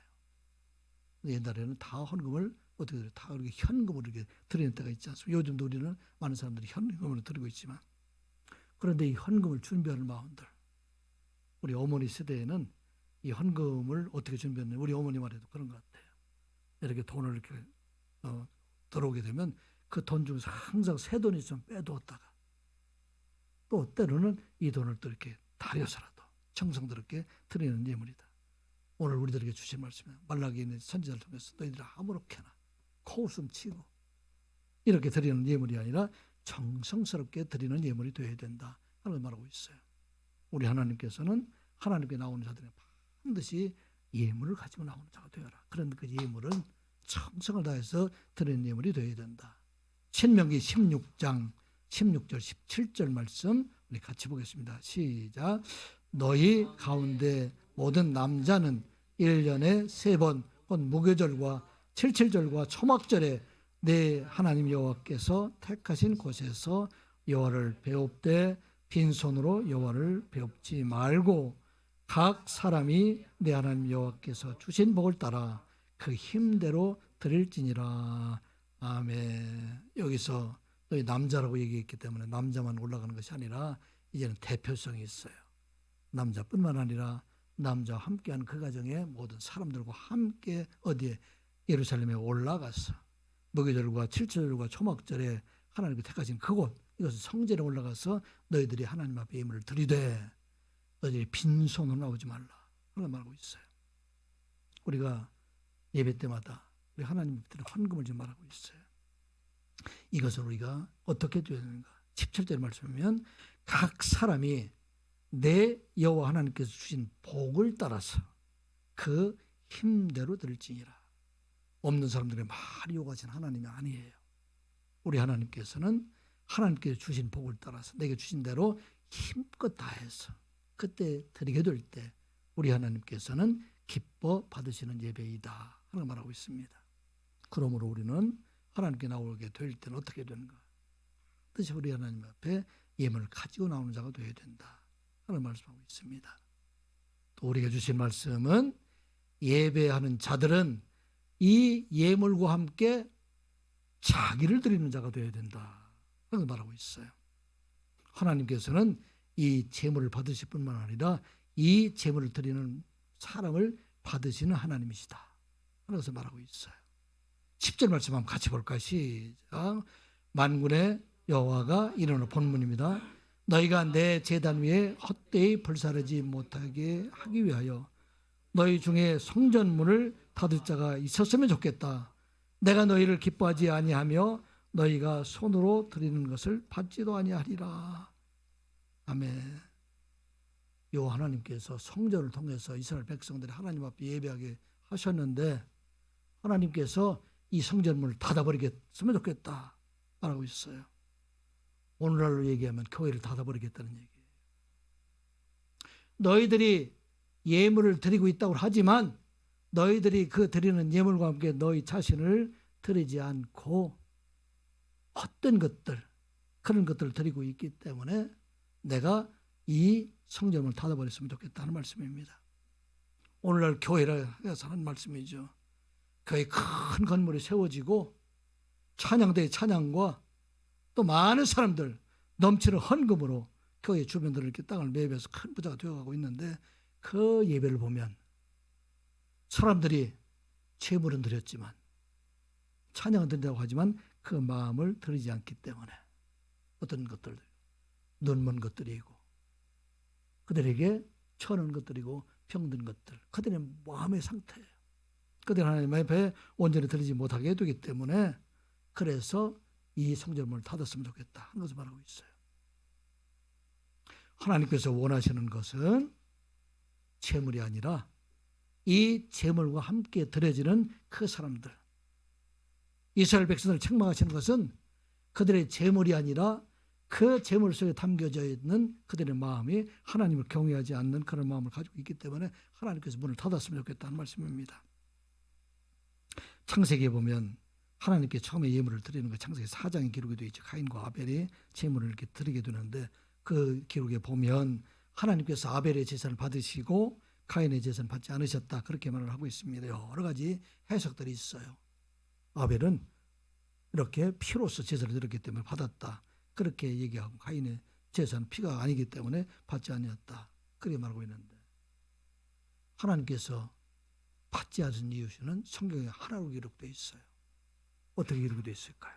옛날에는 다 헌금을 어떻게 드려요? 다 이렇게 현금으로 이렇게 드리는 때가 있지 않습니까? 요즘도 우리는 많은 사람들이 현금으로 드리고 있지만, 그런데 이 현금을 준비하는 마음들, 우리 어머니 세대에는 이 헌금을 어떻게 준비했냐, 우리 어머니 말에도 그런 것 같아요. 이렇게 돈을 이렇게 들어오게 되면 그 돈 중에서 항상 새 돈이 좀 빼두었다가 또 때로는 이 돈을 또 이렇게 다려서라도 정성스럽게 드리는 예물이다. 오늘 우리들에게 주신 말씀은 말라기에 있는 선지자를 통해서 너희들이 아무렇게나 코웃음 치고 이렇게 드리는 예물이 아니라 정성스럽게 드리는 예물이 되어야 된다 하는 걸 말하고 있어요. 우리 하나님께서는 하나님께 나오는 자들은 반드시 예물을 가지고 나오는 자가 되어라. 그런데 그 예물은 정성을 다해서 드리는 예물이 되어야 된다. 신명기 16장 16절 17절 말씀 우리 같이 보겠습니다. 시작. 너희 가운데 모든 남자는 1년에 3번 곧 무교절과 칠칠절과 초막절에 내 하나님 여호와께서 택하신 곳에서 여호와를 배웁되 빈손으로 여호와를 배웁지 말고 각 사람이 내 하나님 여호와께서 주신 복을 따라 그 힘대로 드릴지니라. 아멘. 여기서 너희 남자라고 얘기했기 때문에 남자만 올라가는 것이 아니라 이제는 대표성이 있어요. 남자뿐만 아니라 남자와 함께하는 그 가정의 모든 사람들과 함께 어디에 예루살렘에 올라가서 무교절과 칠칠절과 초막절에 하나님께 택하신 그곳, 이것은 성전에 올라가서 너희들이 하나님 앞에 예물을 드리되 너희들이 빈손으로 나오지 말라 그런 말하고 있어요. 우리가 예배 때마다 우리 하나님 앞에 헌금을 좀 말하고 있어요. 이것을 우리가 어떻게 해야 되는가? 17절 말씀하면 각 사람이 내 여호와 하나님께서 주신 복을 따라서 그 힘대로 드릴지니라. 없는 사람들이 많이 요구하신 하나님이 아니에요. 우리 하나님께서는 하나님께서 주신 복을 따라서 내게 주신 대로 힘껏 다해서 그때 드리게 될 때 우리 하나님께서는 기뻐 받으시는 예배이다 하는 걸 말하고 있습니다. 그러므로 우리는 하나님께 나오게 될 때는 어떻게 되는가? 뜻이 우리 하나님 앞에 예물을 가지고 나오는 자가 되어야 된다 하는 말씀하고 있습니다. 또 우리가 주신 말씀은 예배하는 자들은 이 예물과 함께 자기를 드리는 자가 되어야 된다 하는 걸 말하고 있어요. 하나님께서는 이 제물을 받으실 뿐만 아니라 이 제물을 드리는 사람을 받으시는 하나님이시다 하는 것을 말하고 있어요. 10절 말씀 한번 같이 볼까요? 시작. 만군의 여호와가 이르는 본문입니다. 너희가 내 제단 위에 헛되이 불사르지 못하게 하기 위하여 너희 중에 성전문을 닫을 자가 있었으면 좋겠다. 내가 너희를 기뻐하지 아니하며 너희가 손으로 드리는 것을 받지도 아니하리라. 아멘. 요 하나님께서 성전을 통해서 이스라엘 백성들이 하나님 앞에 예배하게 하셨는데 하나님께서 이 성전문을 닫아버리겠으면 좋겠다 말하고 있어요. 오늘날로 얘기하면 교회를 닫아버리겠다는 얘기예요. 너희들이 예물을 드리고 있다고 하지만 너희들이 그 드리는 예물과 함께 너희 자신을 드리지 않고 헛된 것들, 그런 것들을 드리고 있기 때문에 내가 이 성전을 닫아버렸으면 좋겠다는 말씀입니다. 오늘날 교회라서 하는 말씀이죠. 교회 큰 건물이 세워지고 찬양대의 찬양과 또 많은 사람들 넘치는 헌금으로 교회 주변들을 이렇게 땅을 매입해서 큰 부자가 되어가고 있는데 그 예배를 보면 사람들이 재물은 드렸지만 찬양은 드린다고 하지만 그 마음을 드리지 않기 때문에 어떤 것들 눈먼 것들이고 그들에게 천한 것들이고 병든 것들 그들의 마음의 상태예요. 그들은 하나님 앞에 온전히 드리지 못하게 되기 때문에 그래서 이 성전문을 닫았으면 좋겠다 하는 것을 말하고 있어요. 하나님께서 원하시는 것은 재물이 아니라 이 재물과 함께 드려지는 그 사람들, 이스라엘 백성들을 책망하시는 것은 그들의 재물이 아니라 그 재물 속에 담겨져 있는 그들의 마음이 하나님을 경외하지 않는 그런 마음을 가지고 있기 때문에 하나님께서 문을 닫았으면 좋겠다는 말씀입니다. 창세기에 보면 하나님께 처음에 예물을 드리는 거 창세기 4장에 기록이 되어 있죠. 가인과 아벨이 재물을 이렇게 드리게 되는데 그 기록에 보면 하나님께서 아벨의 제사를 받으시고 가인의 제사는 받지 않으셨다 그렇게 말을 하고 있습니다. 여러 가지 해석들이 있어요. 아벨은 이렇게 피로써 제사를 드렸기 때문에 받았다 그렇게 얘기하고 가인의 제사는 피가 아니기 때문에 받지 아니었다 그렇게 말하고 있는데 하나님께서 받지 않은 이유는 성경에 하나로 기록되어 있어요. 어떻게 기록되어 있을까요?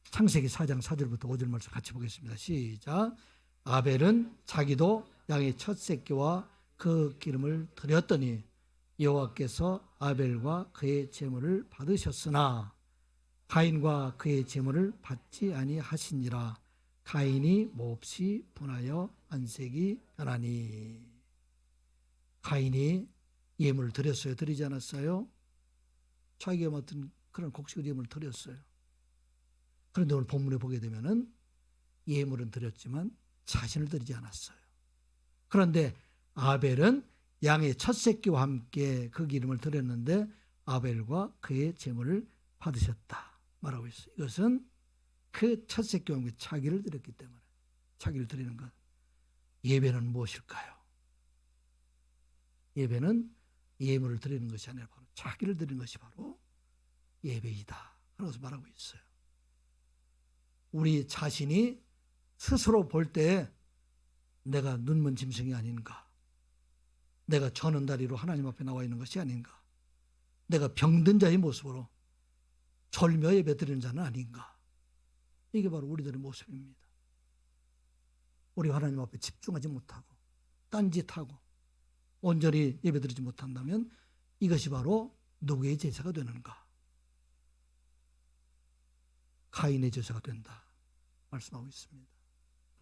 창세기 4장 4절부터 5절 말씀 같이 보겠습니다. 시작. 아벨은 자기도 양의 첫 새끼와 그 기름을 드렸더니 여호와께서 아벨과 그의 제물을 받으셨으나 가인과 그의 제물을 받지 아니하시니라. 가인이 몹시 분하여 안색이 변하니. 가인이 예물을 드렸어요? 드리지 않았어요? 자기가 맡은 그런 곡식의 예물을 드렸어요. 그런데 오늘 본문에 보게 되면은 예물은 드렸지만 자신을 드리지 않았어요. 그런데 아벨은 양의 첫 새끼와 함께 그 기름을 드렸는데 아벨과 그의 제물을 받으셨다 말하고 있어요. 이것은 그 첫 새끼와 함께 자기를 드렸기 때문에 자기를 드리는 것. 예배는 무엇일까요? 예배는 예물을 드리는 것이 아니라 바로 자기를 드리는 것이 바로 예배이다 하는 것을 말하고 있어요. 우리 자신이 스스로 볼 때 내가 눈먼 짐승이 아닌가, 내가 저는 다리로 하나님 앞에 나와 있는 것이 아닌가, 내가 병든 자의 모습으로 절며 예배 드리는 자는 아닌가. 이게 바로 우리들의 모습입니다. 우리 하나님 앞에 집중하지 못하고 딴짓하고 온전히 예배 드리지 못한다면 이것이 바로 누구의 제사가 되는가? 가인의 제사가 된다 말씀하고 있습니다.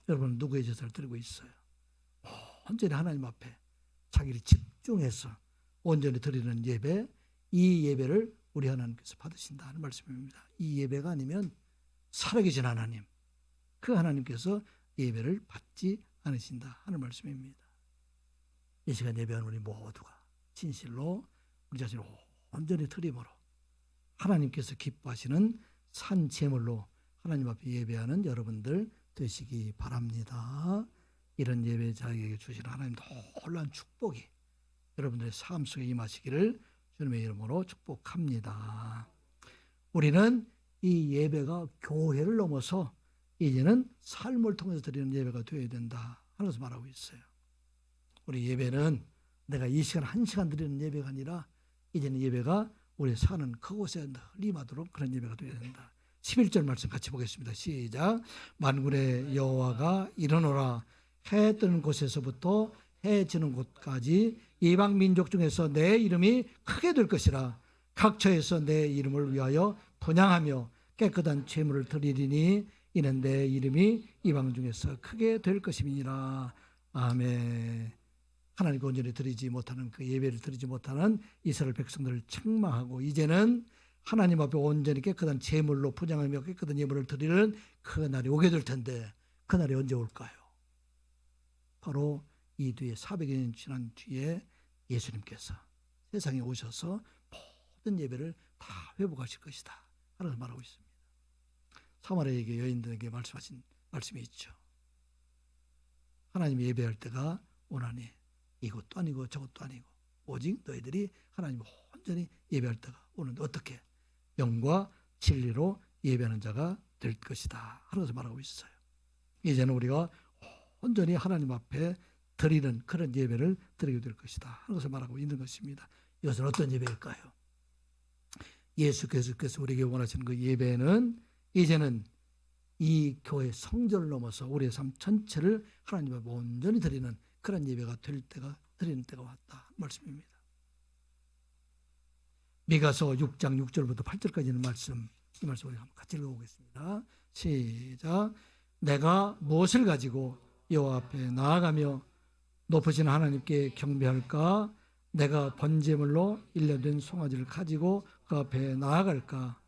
여러분 누구의 제사를 드리고 있어요? 온전히 하나님 앞에 자기를 집중해서 온전히 드리는 예배, 이 예배를 우리 하나님께서 받으신다 하는 말씀입니다. 이 예배가 아니면 살아계신 하나님, 그 하나님께서 예배를 받지 않으신다 하는 말씀입니다. 이 시간 예배하는 우리 모두가 진실로 우리 자신을 온전히 드림으로 하나님께서 기뻐하시는 산 제물로 하나님 앞에 예배하는 여러분들 되시기 바랍니다. 이런 예배자에게 주시는 하나님 놀라운 축복이 여러분들의 삶 속에 임하시기를 주님의 이름으로 축복합니다. 우리는 이 예배가 교회를 넘어서 이제는 삶을 통해서 드리는 예배가 되어야 된다 하면서 말하고 있어요. 우리 예배는 내가 이 시간 한 시간 드리는 예배가 아니라 이제는 예배가 우리 사는 그곳에 흘림하도록 그런 예배가 되어야 된다. 11절 말씀 같이 보겠습니다. 시작. 만군의 여호와가 일어나라. 해 뜨는 곳에서부터 해 지는 곳까지 이방 민족 중에서 내 이름이 크게 될 것이라. 각처에서 내 이름을 위하여 분향하며 깨끗한 제물을 드리리니 이는 내 이름이 이방 중에서 크게 될 것임이니라. 아멘. 하나님께 온전히 드리지 못하는 그 예배를 드리지 못하는 이스라엘 백성들을 책망하고 이제는 하나님 앞에 온전히 깨끗한 제물로 분향하며 깨끗한 예물을 드리는 그 날이 오게 될 텐데 그 날이 언제 올까요? 바로 이 뒤에 400여 년 지난 뒤에 예수님께서 세상에 오셔서 모든 예배를 다 회복하실 것이다 하는 말하고 있습니다. 사마리아에게 여인들에게 말씀하신 말씀이 있죠. 하나님 예배할 때가 오나니 이것도 아니고 저것도 아니고 오직 너희들이 하나님을 온전히 예배할 때가 오는데 어떻게? 영과 진리로 예배하는 자가 될 것이다 하면서 말하고 있어요. 이제는 우리가 온전히 하나님 앞에 드리는 그런 예배를 드리게 될 것이다 하면서 말하고 있는 것입니다. 이것은 어떤 예배일까요? 예수께서 우리에게 원하시는 그 예배는 이제는 이 교회 성전을 넘어서 우리의 삶 전체를 하나님 앞에 온전히 드리는 그런 예배가 될 때가 드리는 때가 왔다 말씀입니다. 미가서 6장 6절부터 8절까지 있는 말씀, 이 말씀 우리 한번 같이 읽어보겠습니다. 시작. 내가 무엇을 가지고 여호와 앞에 나아가며 높으신 하나님께 경배할까? 내가 번제물로 일련된 송아지를 가지고 그 앞에 나아갈까?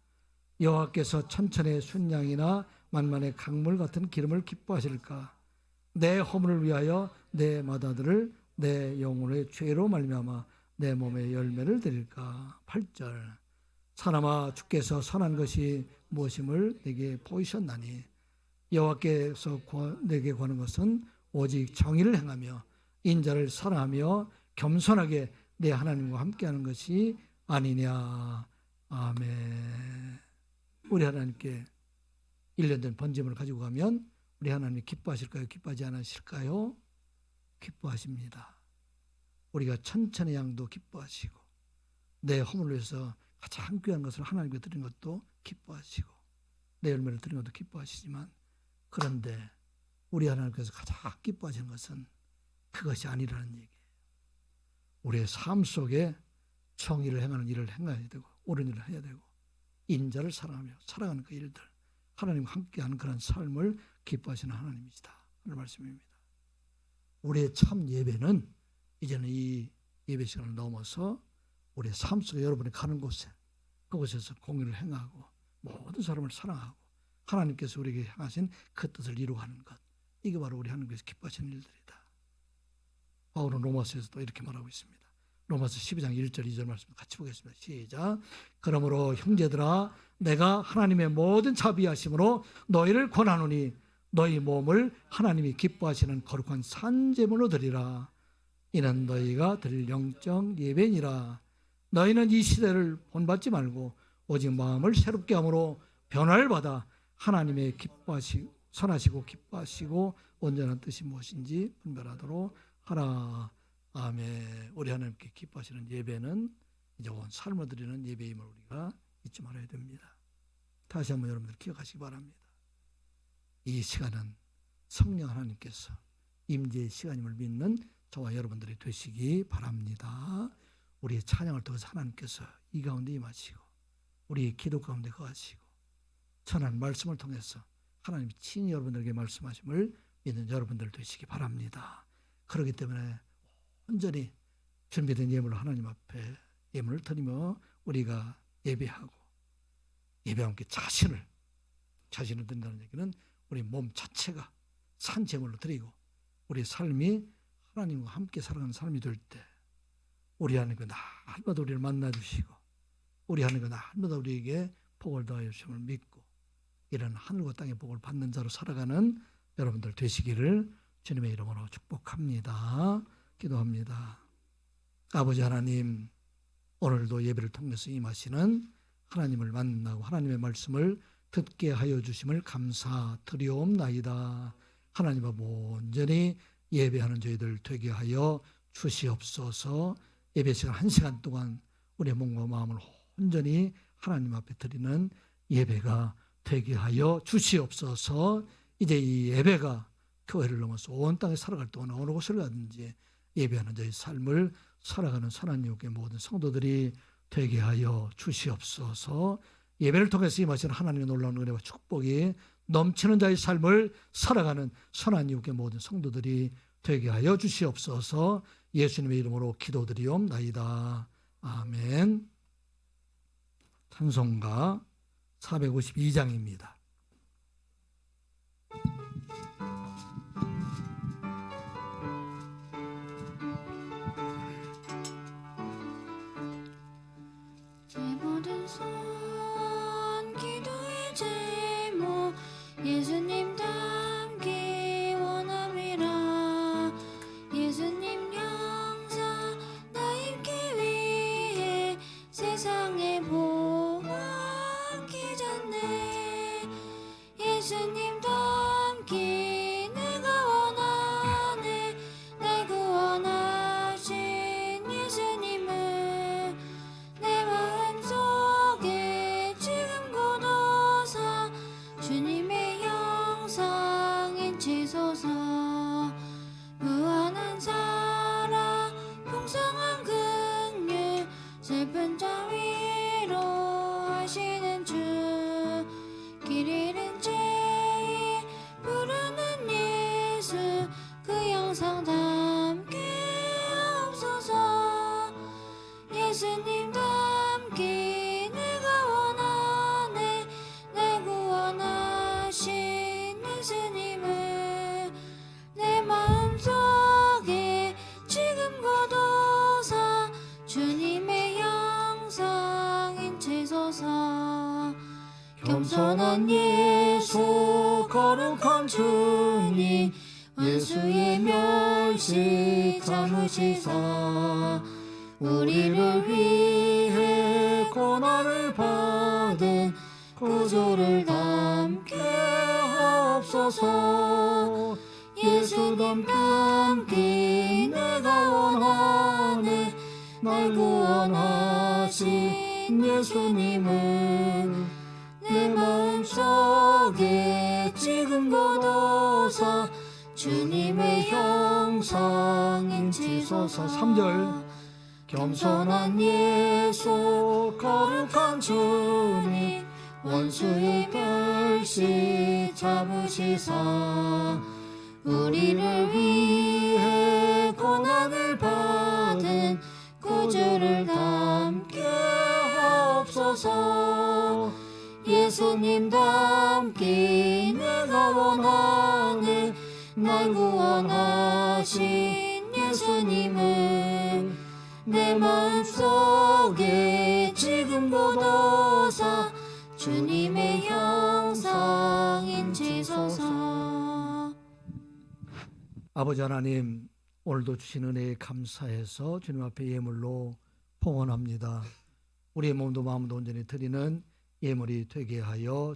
여호와께서 천천의 순양이나 만만의 강물 같은 기름을 기뻐하실까? 내 허물을 위하여 내 맏아들을 내 영혼의 죄로 말미암아 내 몸에 열매를 드릴까? 8절. 사람아, 주께서 선한 것이 무엇임을 내게 보이셨나니 여호와께서 내게 구하는 것은 오직 정의를 행하며 인자를 사랑하며 겸손하게 내 하나님과 함께하는 것이 아니냐. 아멘. 우리 하나님께 1년 된 번제물을 가지고 가면 우리 하나님 기뻐하실까요? 기뻐하지 않으실까요? 기뻐하십니다. 우리가 천천의 양도 기뻐하시고 내 허물을 위해서 가장 귀한 것을 하나님께 드리는 것도 기뻐하시고 내 열매를 드리는 것도 기뻐하시지만, 그런데 우리 하나님께서 가장 기뻐하시는 것은 그것이 아니라는 얘기예요. 우리의 삶 속에 정의를 행하는 일을 행해야 되고 옳은 일을 해야 되고 인자를 사랑하며 살아가는 그 일들, 하나님과 함께하는 그런 삶을 기뻐하시는 하나님이시다 하는 말씀입니다. 우리의 참 예배는 이제는 이 예배 시간을 넘어서 우리의 삶 속에 여러분이 가는 곳에 그곳에서 공의를 행하고 모든 사람을 사랑하고 하나님께서 우리에게 향하신 그 뜻을 이루어가는 것, 이게 바로 우리 하나님께서 기뻐하시는 일들이다. 바울은 로마서에서도 이렇게 말하고 있습니다. 로마서 12장 1절 2절 말씀 같이 보겠습니다. 시작. 그러므로 형제들아, 내가 하나님의 모든 자비하심으로 너희를 권하노니 너희 몸을 하나님이 기뻐하시는 거룩한 산제물로 드리라. 이는 너희가 드릴 영적 예배니라. 너희는 이 시대를 본받지 말고 오직 마음을 새롭게 함으로 변화를 받아 하나님의 기뻐하시고 선하시고 기뻐하시고 온전한 뜻이 무엇인지 분별하도록 하라. 아멘. 우리 하나님께 기뻐하시는 예배는 이제 온 삶을 드리는 예배임을 우리가 잊지 말아야 됩니다. 다시 한번 여러분들 기억하시기 바랍니다. 이 시간은 성령 하나님께서 임재의 시간임을 믿는 저와 여러분들이 되시기 바랍니다. 우리의 찬양을 통해서 하나님께서 이 가운데 임하시고 우리의 기도 가운데 거하시고 전한 말씀을 통해서 하나님이 친히 여러분들에게 말씀하심을 믿는 여러분들 되시기 바랍니다. 그렇기 때문에 온전히 준비된 예물로 하나님 앞에 예물을 드리며 우리가 예배하고 예배와 함께 자신을 드린다는 얘기는 우리 몸 자체가 산 제물로 드리고 우리의 삶이 하나님과 함께 살아가는 삶이 될 때 우리 하나님께 날마다 우리를 만나주시고 우리 하나님께 날마다 우리에게 복을 더하여 주심을 믿고 이런 하늘과 땅의 복을 받는 자로 살아가는 여러분들 되시기를 주님의 이름으로 축복합니다. 기도합니다. 아버지 하나님, 오늘도 예배를 통해서 임하시는 하나님을 만나고 하나님의 말씀을 듣게 하여 주심을 감사드리옵나이다. 하나님 앞에 온전히 예배하는 저희들 되게 하여 주시옵소서. 예배 시간 1시간 동안 우리의 몸과 마음을 온전히 하나님 앞에 드리는 예배가 되게 하여 주시옵소서. 이제 이 예배가 교회를 넘어서 온 땅에 살아갈 동안 어느 곳을 가든지 예배하는 저희 삶을 살아가는 선한 유혹의 모든 성도들이 되게 하여 주시옵소서. 예배를 통해서 임하시는 하나님의 놀라운 은혜와 축복이 넘치는 자의 삶을 살아가는 선한 유혹의 모든 성도들이 되게 하여 주시옵소서. 예수님의 이름으로 기도드리옵나이다. 아멘. 찬송가 452장입니다. 제 모든 손 기도의 제목 예수님 닮기 원함이라. 예수님과 함께 내가 원하네 날 구원하신 예수님을 내 마음속에 지금 거둬서 주님의 영상 인치소서 겸손한 예수 거룩한 주님 원수의 멸시 참으시사 우리를 위해 고난을 받은 구주를 닮게 하옵소서 예수님과 함께 내가 원하네 날 구원하신 예수님을 내 마음속에 지금 거둬서 주님의 형상 인치소서 3절 겸손한 예수 거룩한 주님 원수의 멸시 잡으시사 우리를 위해 고난을 받은 구주를 닮게 하옵소서 예수님과 함께 내가 원하네 날 구원하신 예수님을 내 마음속에 지금 거둬서 주님의 형상 인치소서 아버지 하나님, 오늘도 주신 은혜에 감사해서 주님 앞에 예물로 봉헌합니다. 우리의 몸도 마음도 온전히 드리는 예물이 되게 하여